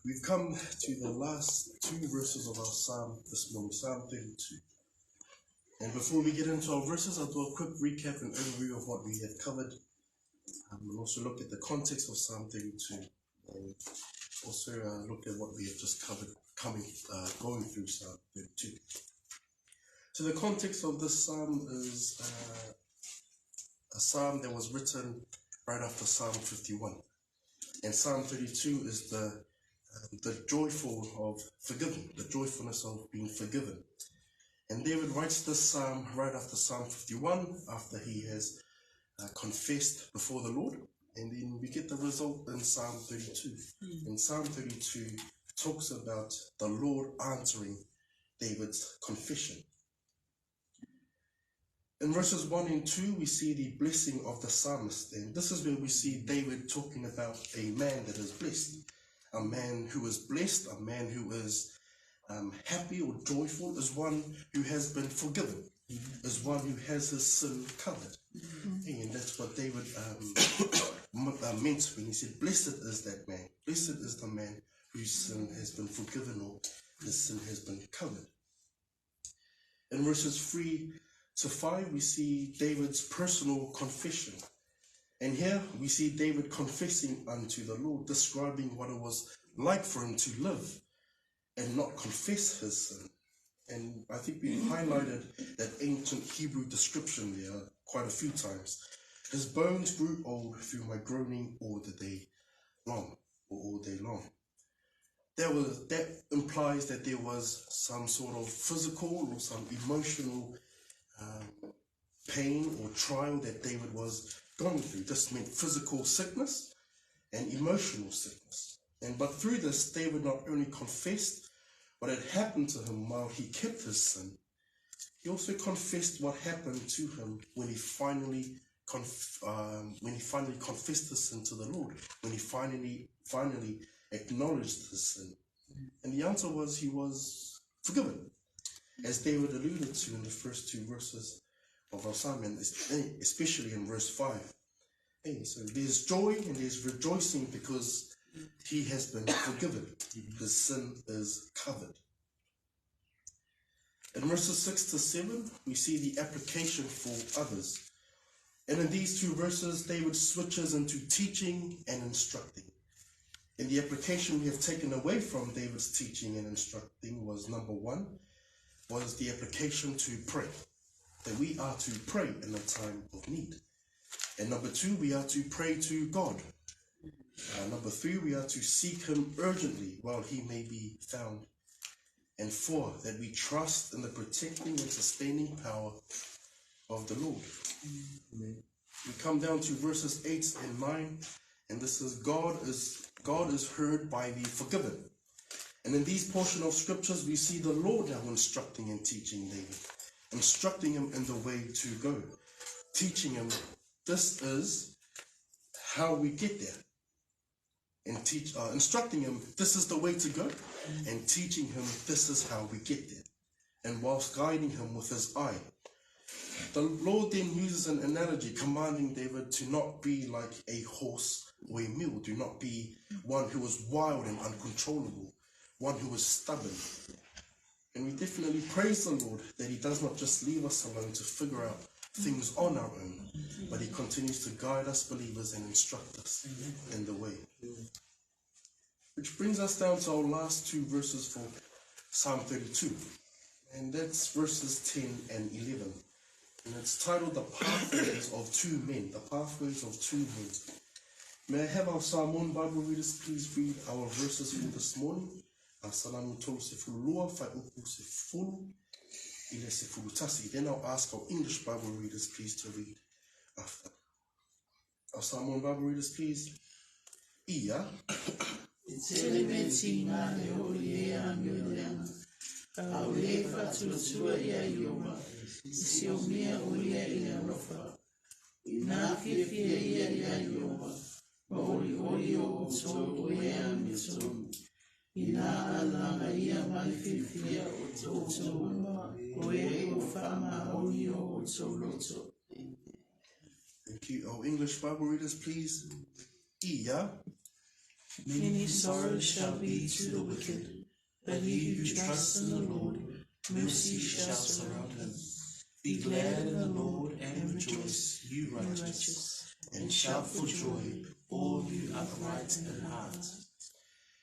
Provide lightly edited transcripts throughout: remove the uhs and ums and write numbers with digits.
We've come to the last two verses of our psalm this morning, Psalm 32. And before we get into our verses, I'll do a quick recap and overview of what we have covered. And also look at the context of Psalm 32. And also look at what we have just covered going through Psalm 32. So the context of this psalm is a psalm that was written right after Psalm 51. And Psalm 32 is the joyful of forgiving, the joyfulness of being forgiven. And David writes this psalm right after Psalm 51, after he has confessed before the Lord. And then we get the result in Psalm 32. And Psalm 32 talks about the Lord answering David's confession. In verses 1 and 2, we see the blessing of the psalmist. And this is where we see David talking about a man that is blessed. A man who is blessed, a man who is happy or joyful, is one who has been forgiven, is one who has his sin covered. And that's what David meant when he said, blessed is that man. Blessed is the man whose sin has been forgiven or his sin has been covered. In verses 3 to 5, we see David's personal confession. And here we see David confessing unto the Lord, describing what it was like for him to live and not confess his sin. And I think we highlighted that ancient Hebrew description there quite a few times. His bones grew old through my groaning all day long. That implies that there was some sort of physical or some emotional pain or trial that David was going through. This meant physical sickness and emotional sickness. But through this, David not only confessed what had happened to him while he kept his sin, he also confessed what happened to him when he finally confessed his sin to the Lord, when he finally acknowledged his sin. And the answer was he was forgiven, as David alluded to in the first two verses of our psalm, and especially in verse 5. So there's joy and there's rejoicing because he has been forgiven. His sin is covered. In verses 6 to 7, we see the application for others. And in these two verses, David switches into teaching and instructing. And the application we have taken away from David's teaching and instructing was, number one, was the application to pray. That we are to pray in a time of need. And number two, we are to pray to God. Number three, we are to seek him urgently while he may be found. And four, that we trust in the protecting and sustaining power of the Lord. Amen. We come down to verses 8 and 9, and this is God is heard by the forgiven. And in these portion of scriptures, we see the Lord now instructing and teaching David, instructing him in the way to go, teaching him this is how we get there, and instructing him this is the way to go, and teaching him this is how we get there, and whilst guiding him with his eye. The Lord then uses an analogy, commanding David to not be like a horse or a mule. Do not be one who is wild and uncontrollable, one who is stubborn. And we definitely praise the Lord that he does not just leave us alone to figure out things on our own, but he continues to guide us believers and instruct us in the way. Which brings us down to our last two verses for Psalm 32. And that's verses 10 and 11. And it's titled The Pathways of Two Men. The Pathways of Two Men. May I have our Samoan Bible readers please read our verses for this morning? Then I'll ask our English Bible readers please to read after. Our Samoan Bible readers please. Ia. Thank you. Our English Bible readers, please. Ia Many sorrows shall be to the wicked, but he who trusts in the Lord, mercy shall surround him. Be glad in the Lord and rejoice, you righteous, and shout for joy, all you upright in heart.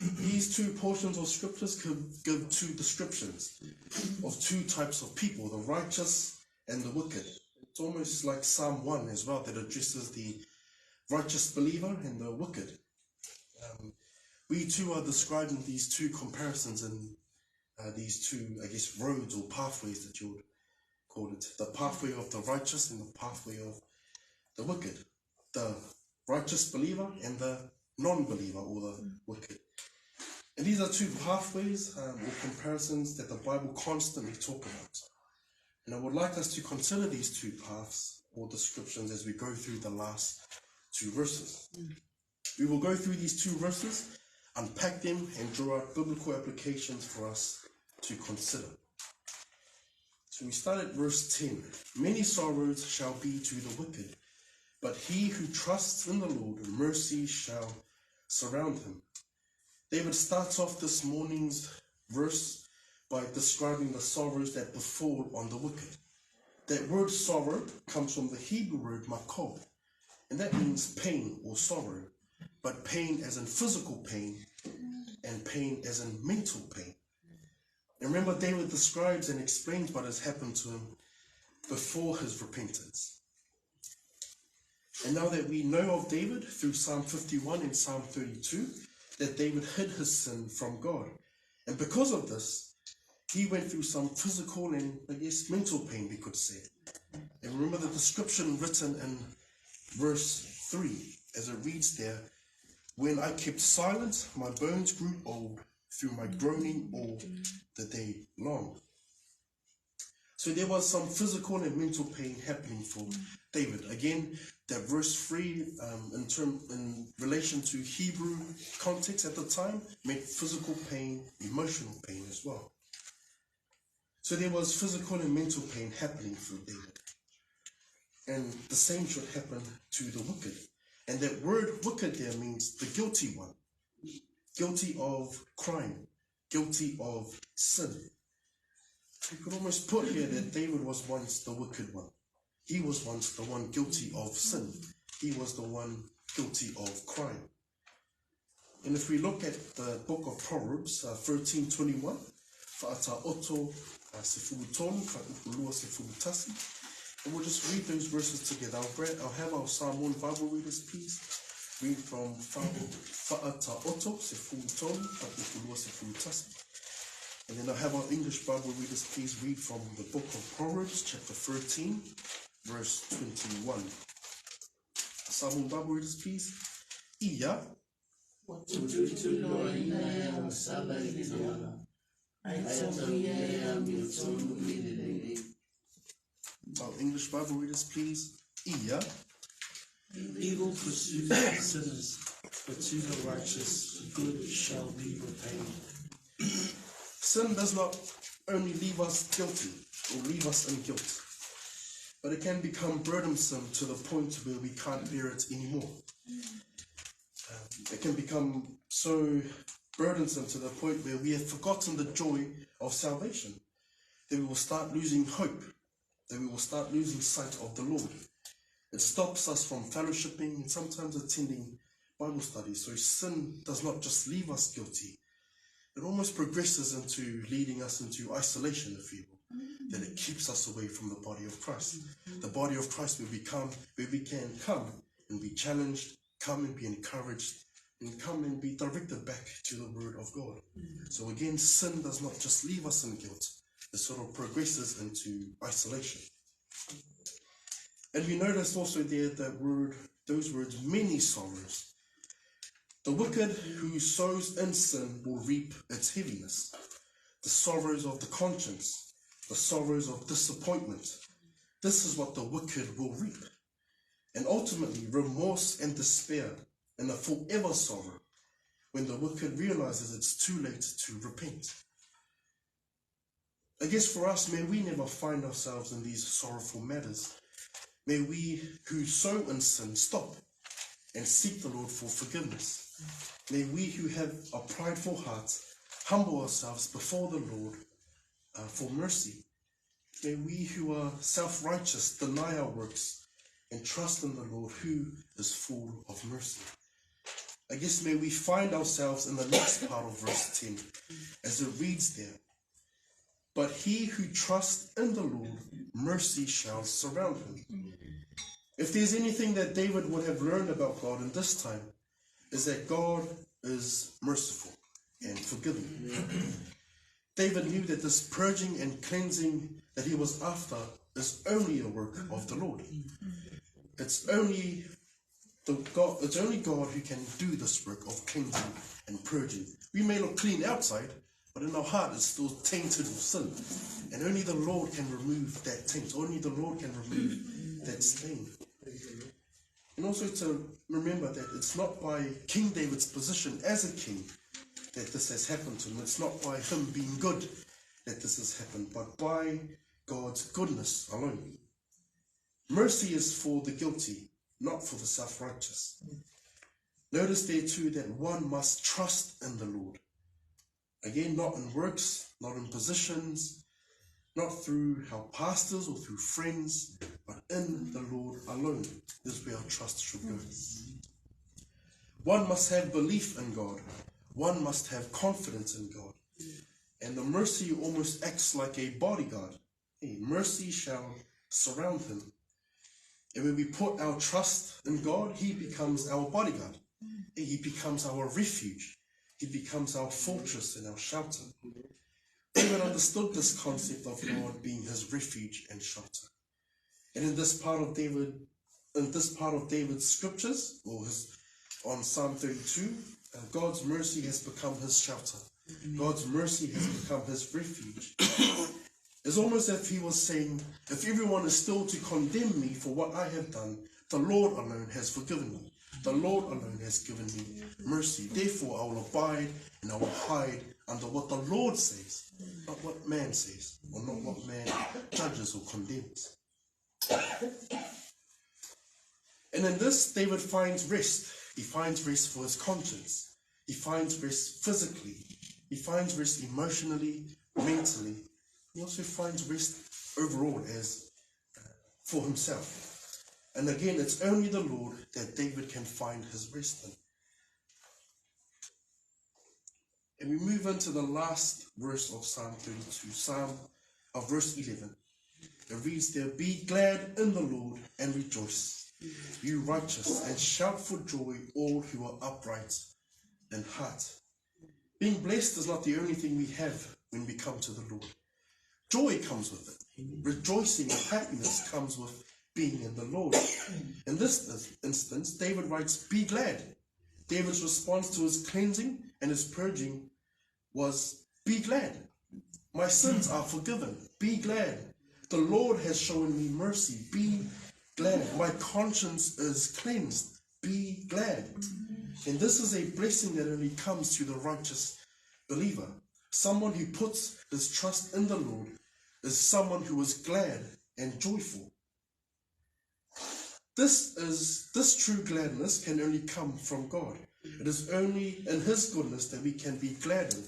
These two portions of scriptures could give two descriptions of two types of people, the righteous and the wicked. It's almost like Psalm 1 as well, that addresses the righteous believer and the wicked. We too are describing these two comparisons in these two, I guess, roads or pathways that you would call it. The pathway of the righteous and the pathway of the wicked. The righteous believer and the non-believer or the wicked. And these are two pathways or comparisons that the Bible constantly talks about. And I would like us to consider these two paths or descriptions as we go through the last two verses. We will go through these two verses, unpack them, and draw out biblical applications for us to consider. So we start at verse 10. Many sorrows shall be to the wicked, but he who trusts in the Lord, mercy shall surround him. David starts off this morning's verse by describing the sorrows that befall on the wicked. That word sorrow comes from the Hebrew word makob, and that means pain or sorrow, but pain as in physical pain and pain as in mental pain. And remember, David describes and explains what has happened to him before his repentance. And now that we know of David through Psalm 51 and Psalm 32, that David hid his sin from God. And because of this, he went through some physical and, I guess, mental pain, we could say. And remember the description written in verse 3, as it reads there, when I kept silent, my bones grew old through my groaning all the day long. So there was some physical and mental pain happening for David. Again, that verse 3, in relation to Hebrew context at the time, meant physical pain, emotional pain as well. So there was physical and mental pain happening for David. And the same should happen to the wicked. And that word wicked there means the guilty one. Guilty of crime. Guilty of sin. You could almost put here that David was once the wicked one. He was once the one guilty of sin. He was the one guilty of crime. And if we look at the book of Proverbs 13:21, Fa'ata oto se fulutonu, fa'upulua se fulutasi. And we'll just read those verses together. I'll have our Psalm 1 Bible readers, please. Read from Fa'ata oto se fulutonu, fa'upulua se fulutasi. And then I'll have our English Bible readers, please read from the book of Proverbs, chapter 13, verse 21. Psalm 1 Bible readers, please. Iya. Our English Bible readers, please. Iya. Evil pursues sinners, but to the righteous good shall be repaid. Sin does not only leave us guilty or leave us in guilt, but it can become burdensome to the point where we can't bear it anymore. It can become so burdensome to the point where we have forgotten the joy of salvation, that we will start losing hope, that we will start losing sight of the Lord. It stops us from fellowshipping and sometimes attending Bible studies. So sin does not just leave us guilty, it almost progresses into leading us into isolation, if you will. That it keeps us away from the body of Christ. The body of Christ where we can come and be challenged, come and be encouraged, and come and be directed back to the Word of God. So again, sin does not just leave us in guilt, it sort of progresses into isolation. And we noticed also there those words, many sorrows. The wicked who sows in sin will reap its heaviness. The sorrows of the conscience, the sorrows of disappointment. This is what the wicked will reap. And ultimately, remorse and despair and a forever sorrow when the wicked realizes it's too late to repent. I guess for us, may we never find ourselves in these sorrowful matters. May we who sow in sin stop and seek the Lord for forgiveness. May we who have a prideful heart humble ourselves before the Lord for mercy. May we who are self-righteous deny our works and trust in the Lord who is full of mercy. I guess may we find ourselves in the next part of verse 10 as it reads there. But he who trusts in the Lord, mercy shall surround him. If there's anything that David would have learned about God in this time, is that God is merciful and forgiving. David knew that this purging and cleansing that he was after is only a work of the Lord. It's only God who can do this work of cleansing and purging. We may look clean outside, but in our heart it's still tainted with sin. And only the Lord can remove that taint. Only the Lord can remove that stain. And also to remember that it's not by King David's position as a king that this has happened to him. It's not by him being good that this has happened, but by God's goodness alone. Mercy is for the guilty, not for the self-righteous. Notice there too that one must trust in the Lord. Again, not in works, not in positions, not through our pastors or through friends, but in the Lord alone is where our trust should go. One must have belief in God. One must have confidence in God. And the mercy almost acts like a bodyguard. Mercy shall surround him. And when we put our trust in God, he becomes our bodyguard. He becomes our refuge. He becomes our fortress and our shelter. David understood this concept of God being his refuge and shelter. And in this part of David's scriptures, on Psalm 32, God's mercy has become his shelter. God's mercy has become his refuge. It's almost as if he was saying, if everyone is still to condemn me for what I have done, the Lord alone has forgiven me. The Lord alone has given me mercy. Therefore, I will abide and I will hide under what the Lord says, not what man says, or not what man judges or condemns. And in this, David finds rest. He finds rest for his conscience. He finds rest physically. He finds rest emotionally, mentally. He also finds rest overall as for himself. And again, it's only the Lord that David can find his rest in. And we move into the last verse of Psalm 32, verse 11. It reads there, be glad in the Lord and rejoice, you righteous, and shout for joy, all who are upright in heart. Being blessed is not the only thing we have when we come to the Lord. Joy comes with it. Rejoicing and happiness comes with being in the Lord. In this instance, David writes, be glad. David's response to his cleansing and his purging was, be glad. My sins are forgiven. Be glad. The Lord has shown me mercy. Be glad. My conscience is cleansed. Be glad. And this is a blessing that only comes to the righteous believer. Someone who puts his trust in the Lord is someone who is glad and joyful. This true gladness can only come from God. It is only in his goodness that we can be glad in.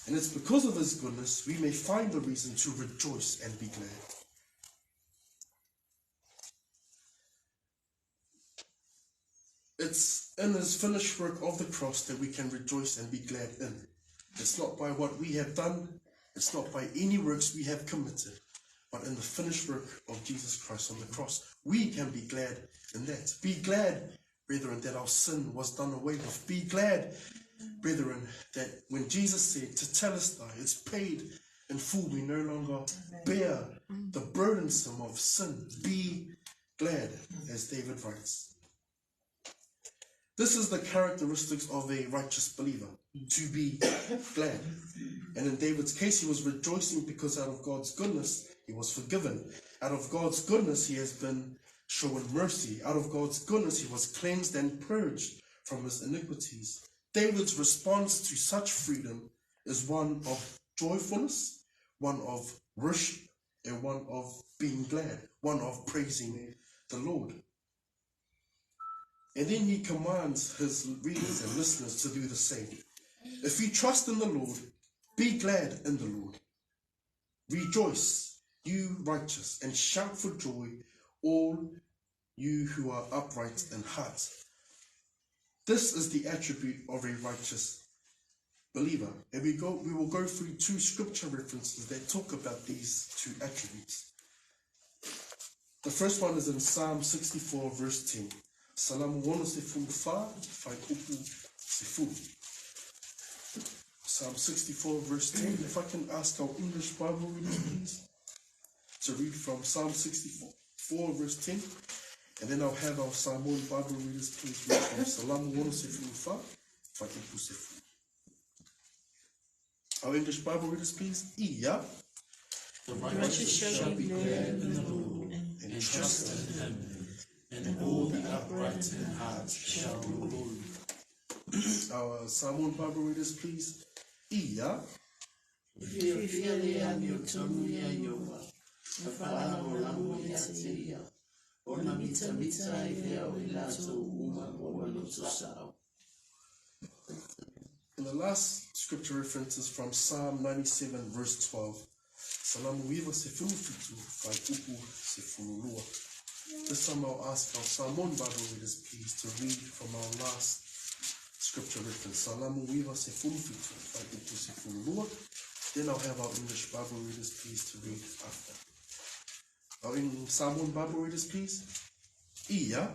And it's because of his goodness we may find the reason to rejoice and be glad. It's in his finished work of the cross that we can rejoice and be glad in. It's not by what we have done. It's not by any works we have committed. But in the finished work of Jesus Christ on the cross, we can be glad in that. Be glad, brethren, that our sin was done away with. Be glad, brethren, that when Jesus said, "Tetelestai," it's paid in full. We no longer bear the burdensome of sin. Be glad, as David writes. This is the characteristics of a righteous believer, to be glad. And in David's case, he was rejoicing because out of God's goodness, he was forgiven. Out of God's goodness, he has been shown mercy. Out of God's goodness, he was cleansed and purged from his iniquities. David's response to such freedom is one of joyfulness, one of worship, and one of being glad, one of praising the Lord. And then he commands his readers and listeners to do the same. If you trust in the Lord, be glad in the Lord. Rejoice, you righteous, and shout for joy, all you who are upright in heart. This is the attribute of a righteous believer. And we will go through two scripture references that talk about these two attributes. The first one is in Psalm 64 verse 10. Salamu wono se fulu fa, fai upu se fulu. Psalm 64 verse 10. If I can ask our English Bible readers please to read from Psalm 64 verse 10. And then I'll have our Samoan Bible readers please read from Salamu wono se fulu fa, fai upu se fulu. Our English Bible readers please. Iya. The righteous shall be glad in the Lord and trust in him, and all the upright in heart shall glory. Our Samoan Bible readers please. Iya. And the last scripture reference is from Psalm 97 verse 12. Salamu wiva se fulu fitu, fai upu se fululua. This time I'll ask our Samoan Bible readers please to read from our last scripture reference. Salamu wiva se fulu fitu, fai upu se fululua. Then I'll have our English Bible readers please to read after. Our Samoan Bible readers please. Iya.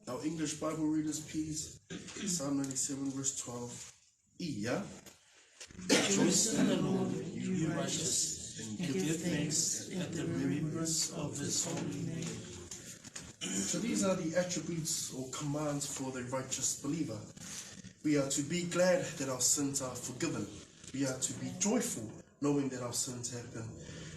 Our English Bible readers please. Psalm 97 verse 12. Iya. Rejoice in the Lord, you righteous, and give thanks at the remembrance of his holy name. So these are the attributes or commands for the righteous believer. We are to be glad that our sins are forgiven. We are to be joyful knowing that our sins have been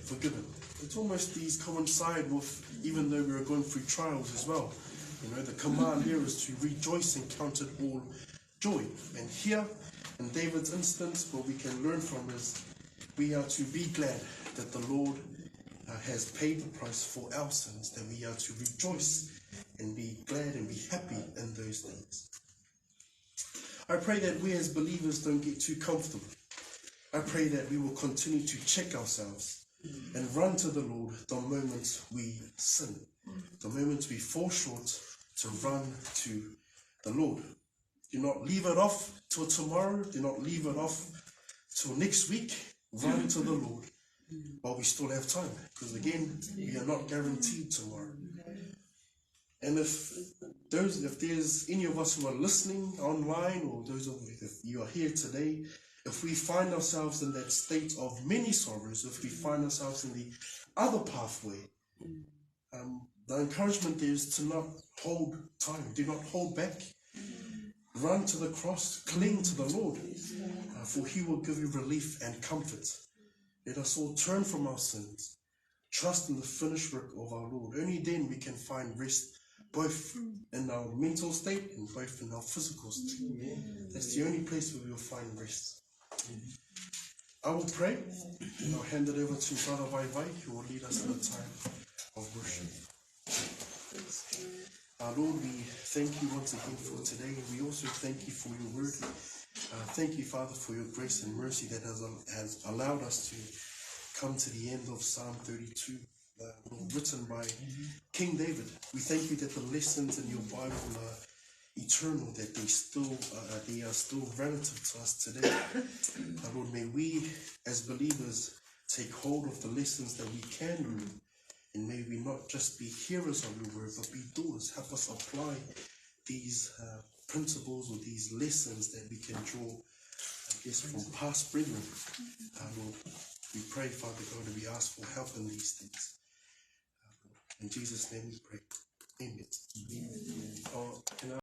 forgiven. It's almost these coincide with, even though we are going through trials as well. You know, the command here is to rejoice and count it all joy. And here, in David's instance, what we can learn from is we are to be glad that the Lord has paid the price for our sins, that we are to rejoice and be glad and be happy in those things. I pray that we as believers don't get too comfortable. I pray that we will continue to check ourselves and run to the Lord the moment we sin, the moment we fall short, to run to the Lord. Do not leave it off till tomorrow. Do not leave it off till next week. Run to the Lord while we still have time, because again, we are not guaranteed tomorrow. And if there's any of us who are listening online, or those of you, if you are here today, if we find ourselves in that state of many sorrows, if we find ourselves in the other pathway, the encouragement there is to not hold time, do not hold back. Run to the cross, cling to the Lord, for he will give you relief and comfort. Let us all turn from our sins, trust in the finished work of our Lord. Only then we can find rest, both in our mental state and both in our physical state. That's the only place where we will find rest. I will pray, and I'll hand it over to Brother Vai, who will lead us in a time of worship. Our Lord, we thank you once again for today, and we also thank you for your word. Thank you, Father, for your grace and mercy that has allowed us to come to the end of Psalm 32, written by King David. We thank you that the lessons in your Bible are eternal, that they are still relative to us today. Lord, may we as believers take hold of the lessons that we can learn, and may we not just be hearers of your word, but be doers. Help us apply these principles or these lessons that we can draw, I guess, from past brethren. Lord, we pray, Father God, and we ask for help in these things. In Jesus' name we pray. Amen. Can I